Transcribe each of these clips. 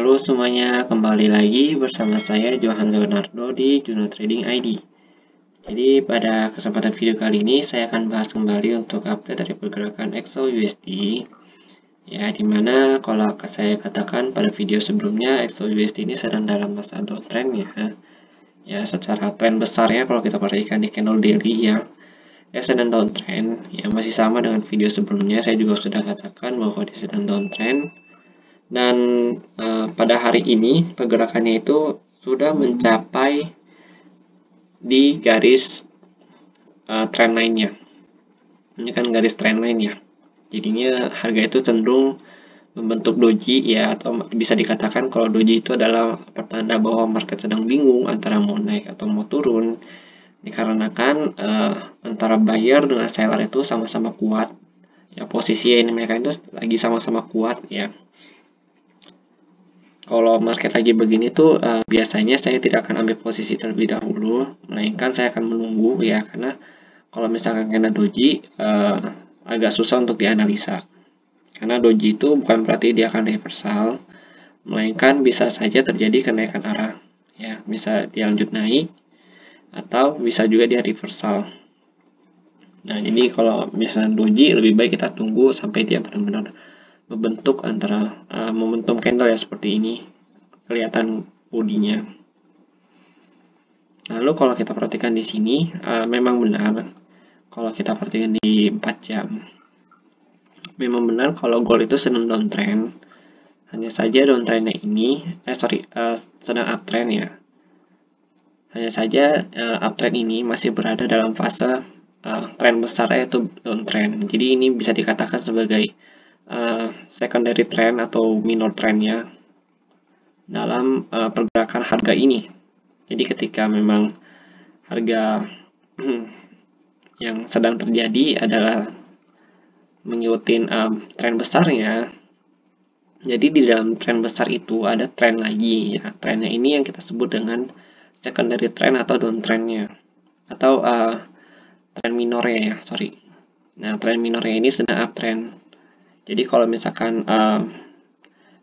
Halo semuanya, kembali lagi bersama saya Johan Leonardo di Juno Trading ID. Jadi pada kesempatan video kali ini saya akan bahas kembali untuk update dari pergerakan XAUUSD. Ya, dimana kalau saya katakan pada video sebelumnya XAUUSD ini sedang dalam masa downtrend ya. Ya, secara tren besarnya kalau kita perhatikan di candle daily ya sedang downtrend. Ya, masih sama dengan video sebelumnya, saya juga sudah katakan bahwa dia sedang downtrend. Dan pada hari ini pergerakannya itu sudah mencapai di garis trend line-nya. Ini kan garis trend line ya. Jadinya harga itu cenderung membentuk doji ya, atau bisa dikatakan kalau doji itu adalah pertanda bahwa market sedang bingung antara mau naik atau mau turun. Dikarenakan antara buyer dengan seller itu sama-sama kuat. Ya, posisi ini mereka itu lagi sama-sama kuat ya. Kalau market lagi begini tuh biasanya saya tidak akan ambil posisi terlebih dahulu, melainkan saya akan menunggu ya, karena kalau misalkan kena doji agak susah untuk dianalisa. Karena doji itu bukan berarti dia akan reversal, melainkan bisa saja terjadi kenaikan arah ya, bisa dia lanjut naik atau bisa juga dia reversal. Nah, jadi kalau misalnya doji lebih baik kita tunggu sampai dia benar-benar membentuk antara momentum candle ya, seperti ini kelihatan bodinya. Lalu kalau kita perhatikan di sini memang benar kalau kita perhatikan di 4 jam memang benar kalau gold itu sedang downtrend. Hanya saja downtrendnya ini sedang uptrend ya. Hanya saja uptrend ini masih berada dalam fase tren besar, yaitu downtrend. Jadi ini bisa dikatakan sebagai secondary trend atau minor trendnya dalam pergerakan harga ini. Jadi ketika memang harga yang sedang terjadi adalah mengikuti tren besarnya, jadi di dalam tren besar itu ada tren lagi ya. Trennya ini yang kita sebut dengan secondary trend atau downtrendnya, atau tren minornya ya, sorry. Nah, tren minornya ini sedang uptrend. Jadi kalau misalkan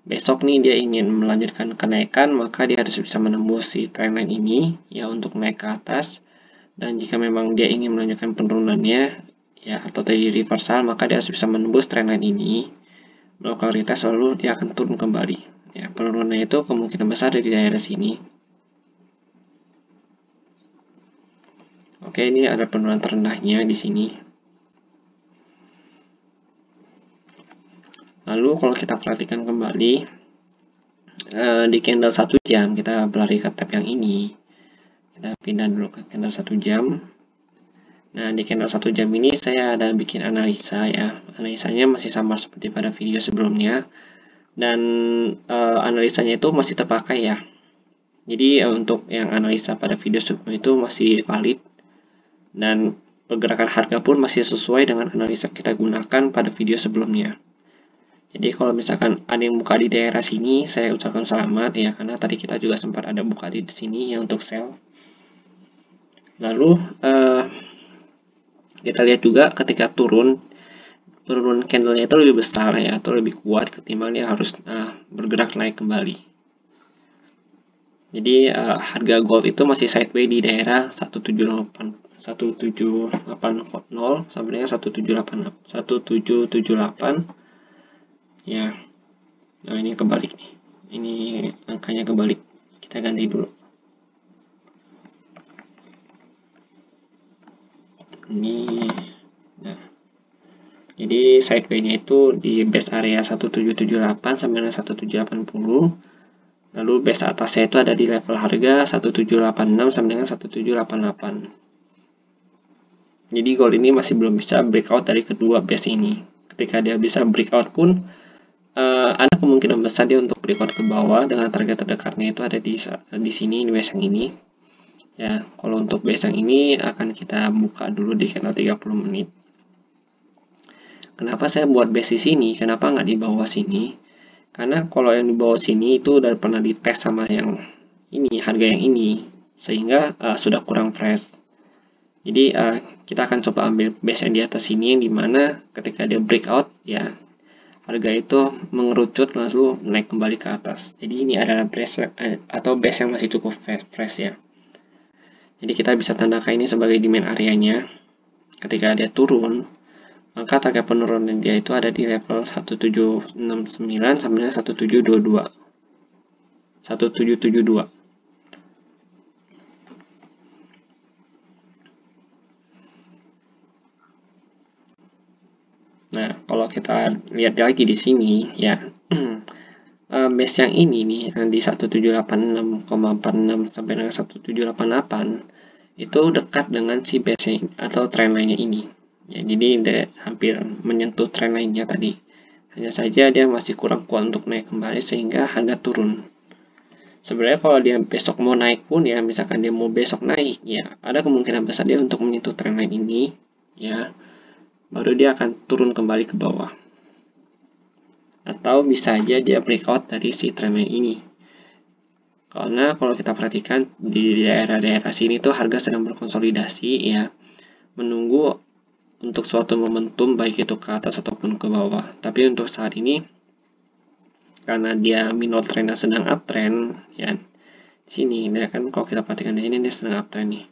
besok nih dia ingin melanjutkan kenaikan, maka dia harus bisa menembus si trendline ini ya untuk naik ke atas. Dan jika memang dia ingin melanjutkan penurunannya ya, atau terjadi reversal, maka dia harus bisa menembus trendline ini, melakukan retest, lalu dia akan turun kembali. Ya, penurunannya itu kemungkinan besar dari daerah sini. Oke, ini ada penurunan terendahnya di sini. Lalu kalau kita perhatikan kembali di candle 1 jam, kita berlari ke tab yang ini. Kita pindah dulu ke candle 1 jam. Nah, di candle 1 jam ini saya ada bikin analisa ya. Analisanya masih sama seperti pada video sebelumnya. Dan analisanya itu masih terpakai ya. Jadi untuk yang analisa pada video sebelumnya itu masih valid. Dan pergerakan harga pun masih sesuai dengan analisa kita gunakan pada video sebelumnya. Jadi kalau misalkan ada yang buka di daerah sini, saya ucapkan selamat ya, karena tadi kita juga sempat ada buka di sini ya untuk sell. Lalu kita lihat juga ketika turun candlenya itu lebih besar ya, atau lebih kuat ketimbang dia harus bergerak naik kembali. Jadi harga gold itu masih sideways di daerah 1780 sampai dengan 1778 ya. Nah, ini kebalik nih, ini angkanya kebalik, kita ganti dulu. Ini nah, jadi sideways-nya itu di base area 1778 sampai dengan 1780. Lalu base atasnya itu ada di level harga 1786 sampai dengan 1788. Jadi gold ini masih belum bisa breakout dari kedua base ini. Ketika dia bisa breakout pun ada kemungkinan besar dia untuk breakout ke bawah, dengan target terdekatnya itu ada di sini, di base yang ini. Ya, kalau untuk base yang ini akan kita buka dulu di candle 30 menit. Kenapa saya buat base di sini? Kenapa nggak di bawah sini? Karena kalau yang di bawah sini itu udah pernah dites sama yang ini, harga yang ini, sehingga sudah kurang fresh. Jadi kita akan coba ambil base yang di atas sini, yang dimana ketika dia breakout ya, harga itu mengerucut lalu naik kembali ke atas. Jadi ini adalah base yang masih cukup fresh ya. Jadi kita bisa tandakan ini sebagai demand areanya. Ketika dia turun, maka target penurunan dia itu ada di level 1769 sampai dengan 1722. 1772. Nah, kalau kita lihat lagi di sini ya, base yang ini nih di 1786,46 sampai dengan 1788 itu dekat dengan si base atau trendline-nya ini. Ya, jadi dia hampir menyentuh trendline-nya tadi. Hanya saja dia masih kurang kuat untuk naik kembali sehingga harga turun. Sebenarnya kalau dia besok mau naik pun ya, misalkan dia mau besok naik ya, ada kemungkinan besar dia untuk menyentuh trendline ini ya. Baru dia akan turun kembali ke bawah. Atau bisa aja dia breakout dari si trendline ini. Karena kalau kita perhatikan di daerah-daerah sini tuh harga sedang berkonsolidasi ya, menunggu untuk suatu momentum baik itu ke atas ataupun ke bawah. Tapi untuk saat ini karena dia minor trendnya sedang uptrend ya, sini dia kan kalau kita perhatikan di sini dia sedang uptrend nih.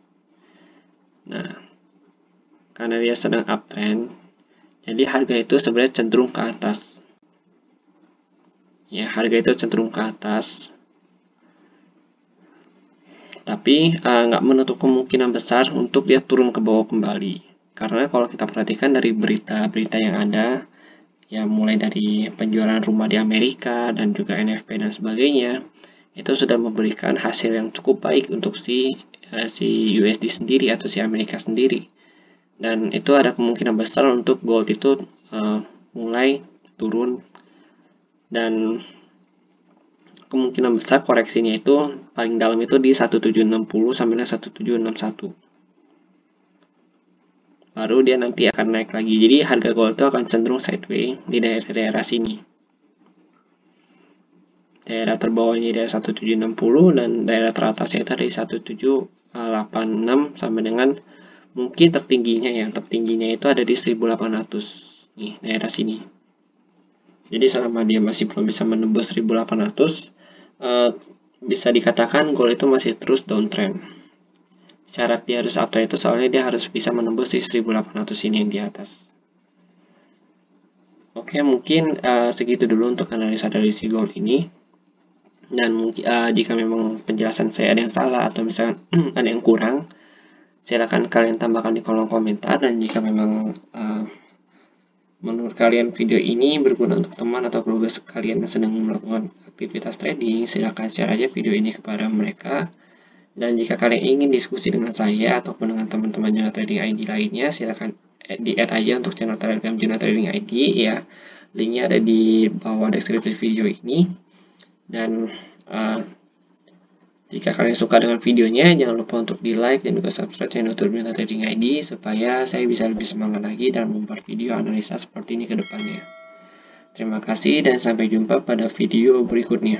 Nah, karena dia sedang uptrend, jadi harga itu sebenarnya cenderung ke atas. Ya, harga itu cenderung ke atas. Tapi nggak menutup kemungkinan besar untuk dia turun ke bawah kembali. Karena kalau kita perhatikan dari berita-berita yang ada, ya mulai dari penjualan rumah di Amerika dan juga NFP dan sebagainya, itu sudah memberikan hasil yang cukup baik untuk si USD sendiri atau si Amerika sendiri. Dan itu ada kemungkinan besar untuk gold itu mulai turun, dan kemungkinan besar koreksinya itu paling dalam itu di 1760 sampai 1761. Baru dia nanti akan naik lagi. Jadi harga gold itu akan cenderung sideways di daerah-daerah sini. Daerah terbawahnya dari 1760 dan daerah teratasnya itu dari 1786 sampai dengan mungkin tertingginya itu ada di 1800 nih, daerah sini. Jadi selama dia masih belum bisa menembus 1800, bisa dikatakan gold itu masih terus downtrend. Syarat dia harus uptrend itu soalnya dia harus bisa menembus di 1800 ini yang di atas. Oke, mungkin segitu dulu untuk analisa dari si gold ini. Dan mungkin jika memang penjelasan saya ada yang salah atau misalkan ada yang kurang, silakan kalian tambahkan di kolom komentar. Dan jika memang menurut kalian video ini berguna untuk teman atau keluarga sekalian yang sedang melakukan aktivitas trading, silakan share aja video ini kepada mereka. Dan jika kalian ingin diskusi dengan saya ataupun dengan teman-teman Juna Trading ID lainnya, silakan di-add aja untuk channel Telegram Juna Trading ID ya. Linknya ada di bawah deskripsi video ini. Dan jika kalian suka dengan videonya, jangan lupa untuk di like dan juga subscribe channel Juna Trading ID supaya saya bisa lebih semangat lagi dalam membuat video analisa seperti ini ke depannya. Terima kasih dan sampai jumpa pada video berikutnya.